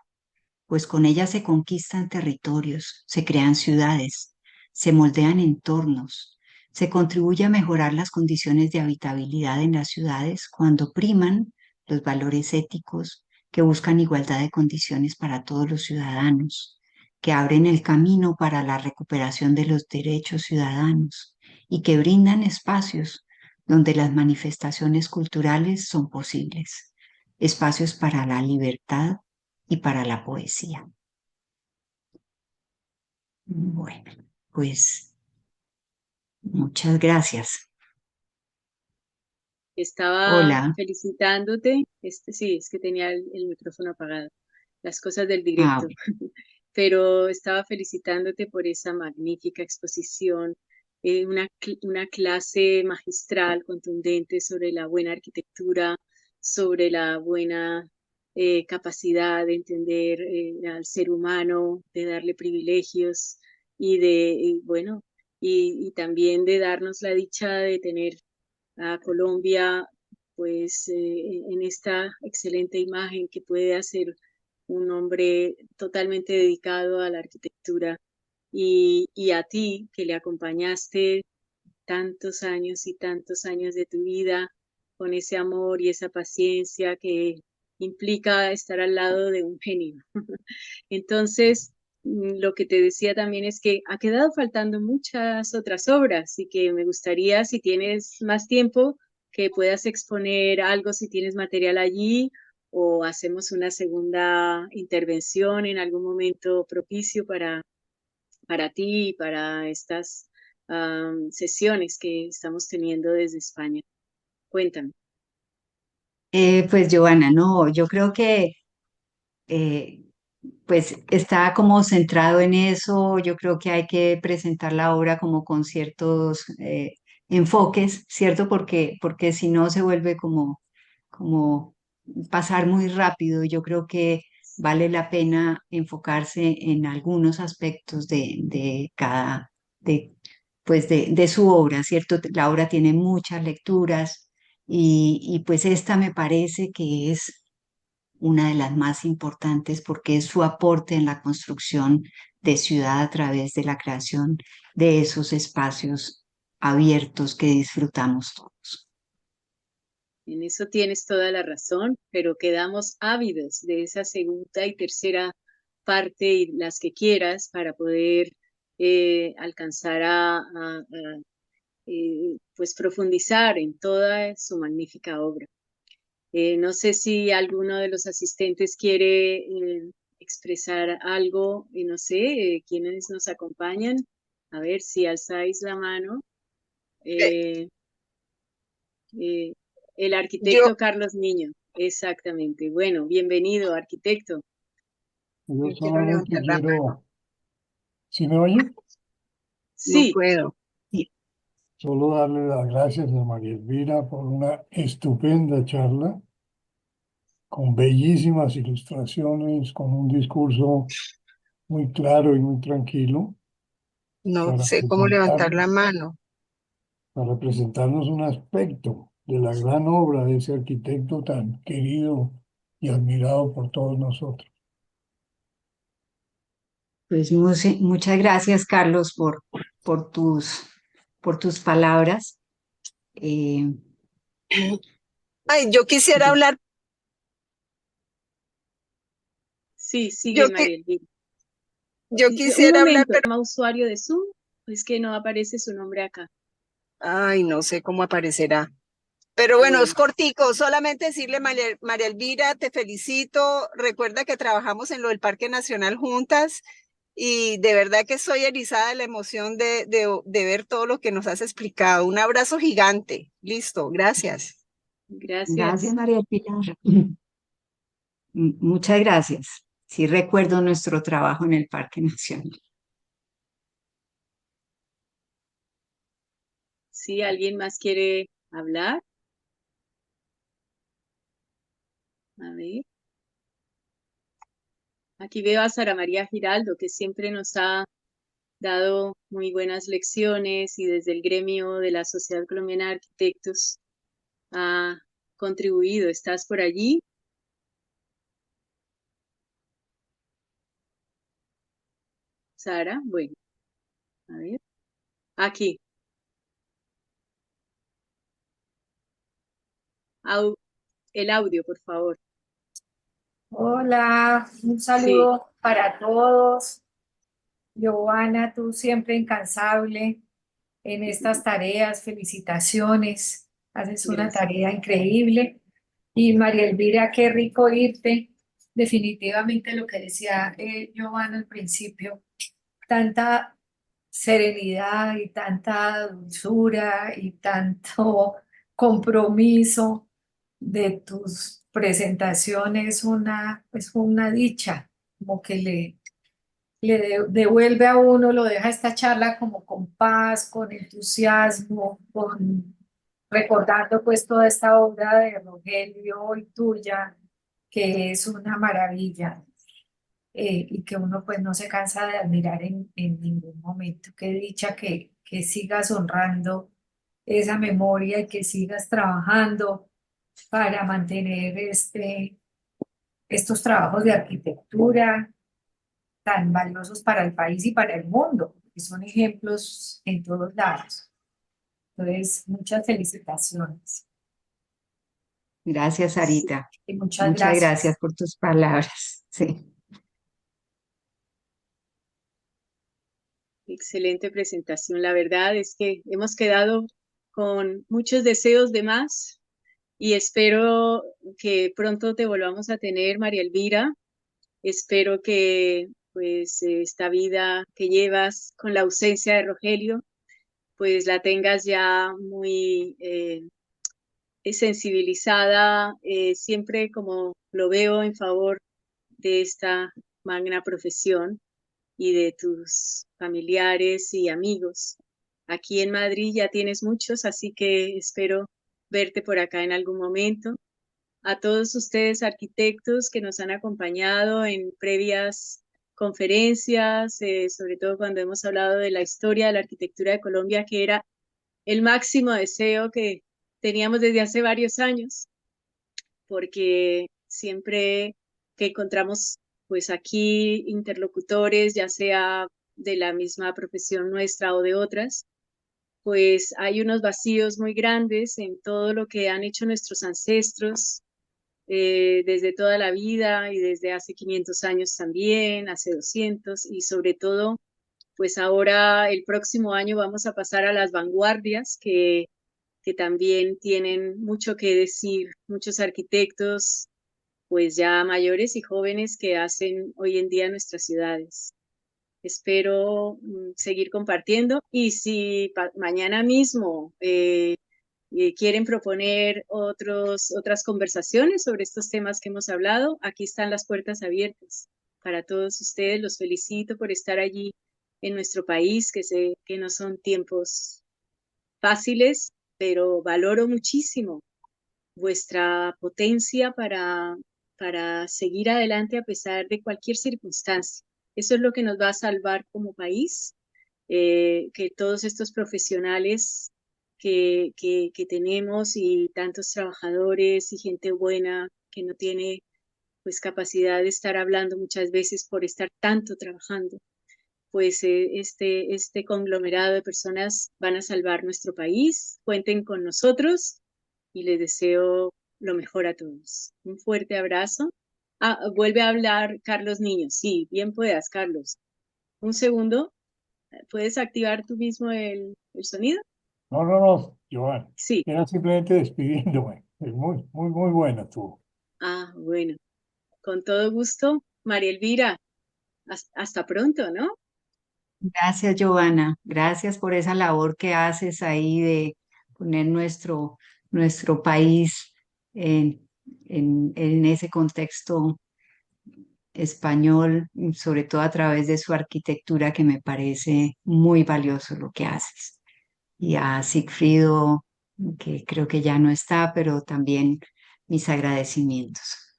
pues con ella se conquistan territorios, se crean ciudades, se moldean entornos, se contribuye a mejorar las condiciones de habitabilidad en las ciudades cuando priman los valores éticos que buscan igualdad de condiciones para todos los ciudadanos, que abren el camino para la recuperación de los derechos ciudadanos y que brindan espacios donde las manifestaciones culturales son posibles, espacios para la libertad y para la poesía. Bueno, pues muchas gracias. Estaba Hola. felicitándote, sí, es que tenía el micrófono apagado, las cosas del Ah, directo, pero estaba felicitándote por esa magnífica exposición, una clase magistral, contundente sobre la buena arquitectura, sobre la buena capacidad de entender al ser humano, de darle privilegios bueno, y también de darnos la dicha de tener a Colombia, pues en esta excelente imagen que puede hacer un hombre totalmente dedicado a la arquitectura y a ti que le acompañaste tantos años de tu vida, con ese amor y esa paciencia que implica estar al lado de un genio. Entonces, lo que te decía también es que ha quedado faltando muchas otras obras y que me gustaría, si tienes más tiempo, que puedas exponer algo si tienes material allí o hacemos una segunda intervención en algún momento propicio para ti y para estas sesiones que estamos teniendo desde España. Cuéntame. Pues Giovanna, no, yo creo que eh, pues está como centrado en eso. Yo creo que hay que presentar la obra como con ciertos enfoques, ¿cierto? Porque si no se vuelve como pasar muy rápido. Yo creo que vale la pena enfocarse en algunos aspectos de cada, de su obra, ¿cierto? La obra tiene muchas lecturas y pues esta me parece que es una de las más importantes porque es su aporte en la construcción de ciudad a través de la creación de esos espacios abiertos que disfrutamos todos. En eso tienes toda la razón, pero quedamos ávidos de esa segunda y tercera parte y las que quieras para poder alcanzar pues profundizar en toda su magnífica obra. No sé si alguno de los asistentes quiere expresar algo, y no sé, quiénes nos acompañan. A ver si alzáis la mano. Eh, eh, el Yo, arquitecto Carlos Niño, exactamente. Bueno, bienvenido, arquitecto. yo Yo quiero solamente levantar la mano. quiero, ¿sí me oye? No Sí, puedo. Solo darle las gracias a María Elvira por una estupenda charla, con bellísimas ilustraciones, con un discurso muy claro y muy tranquilo No para sé cómo levantar la presentarnos, mano. para presentarnos un aspecto de la gran obra de ese arquitecto tan querido y admirado por todos nosotros. Pues muchas gracias, Carlos, por por tus palabras. Eh, Ay, yo quisiera hablar, sí, yo, sigue qui- María Elvira. yo Un quisiera hablar, momento, pero, llama usuario de Zoom, es que no aparece su nombre acá. ay, no sé cómo aparecerá. Pero bueno, es Bueno, cortico, solamente decirle, María Elvira, te felicito. Recuerda que trabajamos en lo del Parque Nacional juntas y de verdad que estoy erizada de la emoción de ver todo lo que nos has explicado. Un abrazo gigante. Listo, gracias. gracias, gracias. María Pilar. Muchas gracias. Sí recuerdo nuestro trabajo en el Parque Nacional. Si alguien más quiere hablar, a ver. Aquí veo a Sara María Giraldo, que siempre nos ha dado muy buenas lecciones y desde el gremio de la Sociedad Colombiana de Arquitectos ha contribuido. ¿Estás por allí? Sara, bueno, a ver. Aquí, Au- el audio, por favor. Hola, un Sí, saludo para todos. Giovanna, tú siempre incansable en estas tareas, felicitaciones, haces una gracias. tarea increíble. Y María Elvira, qué rico irte. Definitivamente lo que decía Giovanna al principio, tanta serenidad y tanta dulzura y tanto compromiso de tus presentaciones, es una dicha, como que devuelve a uno, lo deja esta charla como con paz, con entusiasmo, recordando pues toda esta obra de Rogelio y tuya, que es una maravilla y que uno pues no se cansa de admirar en ningún momento. Qué dicha que sigas honrando esa memoria y que sigas trabajando para mantener estos trabajos de arquitectura tan valiosos para el país y para el mundo, que son ejemplos en todos lados. Entonces, muchas felicitaciones Gracias, Sarita. y muchas Muchas gracias. gracias por tus palabras. Sí. Excelente presentación. La verdad es que hemos quedado con muchos deseos de más y espero que pronto te volvamos a tener, María Elvira. Espero que pues esta vida que llevas con la ausencia de Rogelio, pues la tengas ya muy sensibilizada, siempre como lo veo en favor de esta magna profesión y de tus familiares y amigos. Aquí en Madrid ya tienes muchos, así que espero verte por acá en algún momento. A todos ustedes arquitectos que nos han acompañado en previas conferencias, sobre todo cuando hemos hablado de la historia de la arquitectura de Colombia, que era el máximo deseo que teníamos desde hace varios años, porque siempre que encontramos pues aquí interlocutores, ya sea de la misma profesión nuestra o de otras, pues hay unos vacíos muy grandes en todo lo que han hecho nuestros ancestros desde toda la vida y desde hace 500 años también, hace 200 y sobre todo, pues ahora el próximo año vamos a pasar a las vanguardias que también tienen mucho que decir, muchos arquitectos pues ya mayores y jóvenes que hacen hoy en día nuestras ciudades. Espero seguir compartiendo y si mañana mismo quieren proponer otras conversaciones sobre estos temas que hemos hablado, aquí están las puertas abiertas para todos ustedes. Los felicito por estar allí en nuestro país, que sé que no son tiempos fáciles, pero valoro muchísimo vuestra potencia para seguir adelante a pesar de cualquier circunstancia. Eso es lo que nos va a salvar como país, que todos estos profesionales que tenemos y tantos trabajadores y gente buena que no tiene pues capacidad de estar hablando muchas veces por estar tanto trabajando, pues este conglomerado de personas van a salvar nuestro país. Cuenten con nosotros y les deseo lo mejor a todos. Un fuerte abrazo. Ah, vuelve a hablar Carlos Niño. Sí, bien puedas, Carlos. Un segundo. ¿Puedes activar tú mismo el sonido? No, no, no, Joan. Sí. Era simplemente despidiéndome. Es muy, muy, muy buena tú. Ah, bueno. Con todo gusto. María Elvira, hasta pronto, ¿no? Gracias, Giovanna. Gracias por esa labor que haces ahí de poner nuestro país en ese contexto español, y sobre todo a través de su arquitectura, que me parece muy valioso lo que haces. Y a Sigfrido, que creo que ya no está, pero también mis agradecimientos.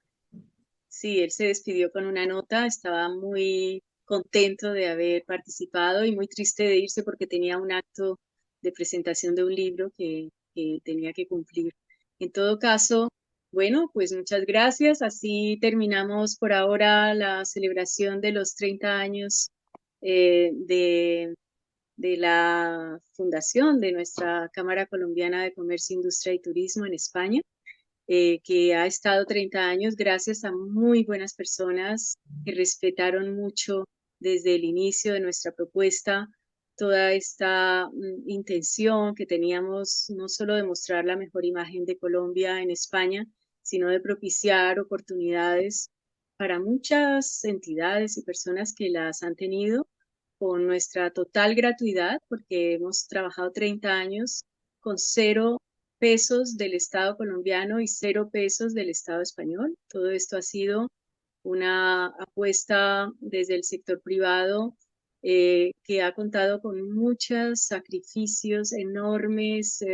Sí, él se despidió con una nota. Estaba muy contento de haber participado y muy triste de irse porque tenía un acto de presentación de un libro que tenía que cumplir. En todo caso, bueno, pues muchas gracias. Así terminamos por ahora la celebración de los 30 años de la fundación de nuestra Cámara Colombiana de Comercio, Industria y Turismo en España, que ha estado 30 años gracias a muy buenas personas que respetaron mucho desde el inicio de nuestra propuesta toda esta intención que teníamos no solo de mostrar la mejor imagen de Colombia en España, sino de propiciar oportunidades para muchas entidades y personas que las han tenido con nuestra total gratuidad, porque hemos trabajado 30 años con 0 pesos del Estado colombiano y 0 pesos del Estado español. Todo esto ha sido una apuesta desde el sector privado que ha contado con muchos sacrificios, enormes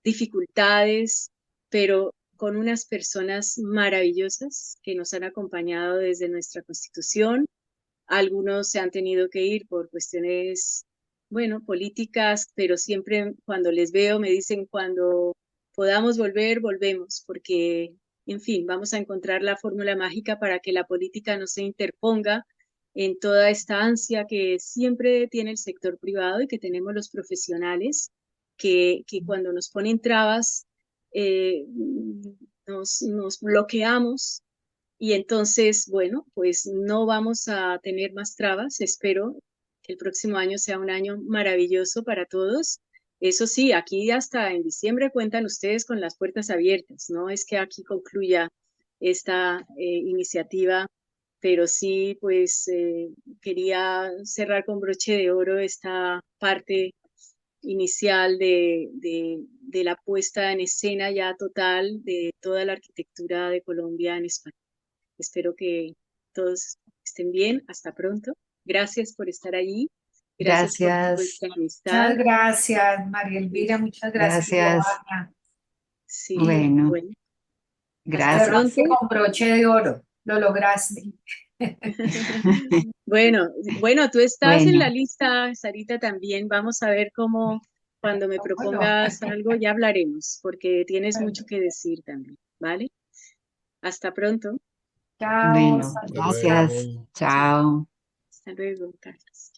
dificultades, pero con unas personas maravillosas que nos han acompañado desde nuestra constitución. Algunos se han tenido que ir por cuestiones, bueno, políticas, pero siempre cuando les veo me dicen cuando podamos volver, volvemos, porque, en fin, vamos a encontrar la fórmula mágica para que la política no se interponga en toda esta ansia que siempre tiene el sector privado y que tenemos los profesionales que cuando nos ponen trabas, nos bloqueamos y entonces, bueno, pues no vamos a tener más trabas. Espero que el próximo año sea un año maravilloso para todos. Eso sí, aquí hasta en diciembre cuentan ustedes con las puertas abiertas, no es que aquí concluya esta iniciativa, pero sí, pues quería cerrar con broche de oro esta parte inicial de la puesta en escena ya total de toda la arquitectura de Colombia en España. Espero que todos estén bien. Hasta pronto. Gracias por estar allí. Gracias por Gracias, vuestra amistad. Muchas gracias, María Elvira, muchas gracias, gracias. Joana. Sí, Bueno, bueno, hasta gracias. pronto. Cerraste con broche de oro, lo lograste. Bueno, tú estás en la Bueno, lista, Sarita, también. Vamos a ver cómo cuando me ¿Cómo no? propongas algo ya hablaremos, porque tienes Bueno, mucho que decir también, ¿vale? Hasta pronto. chao, bueno, hasta gracias. luego. Chao. Hasta luego, Carlos.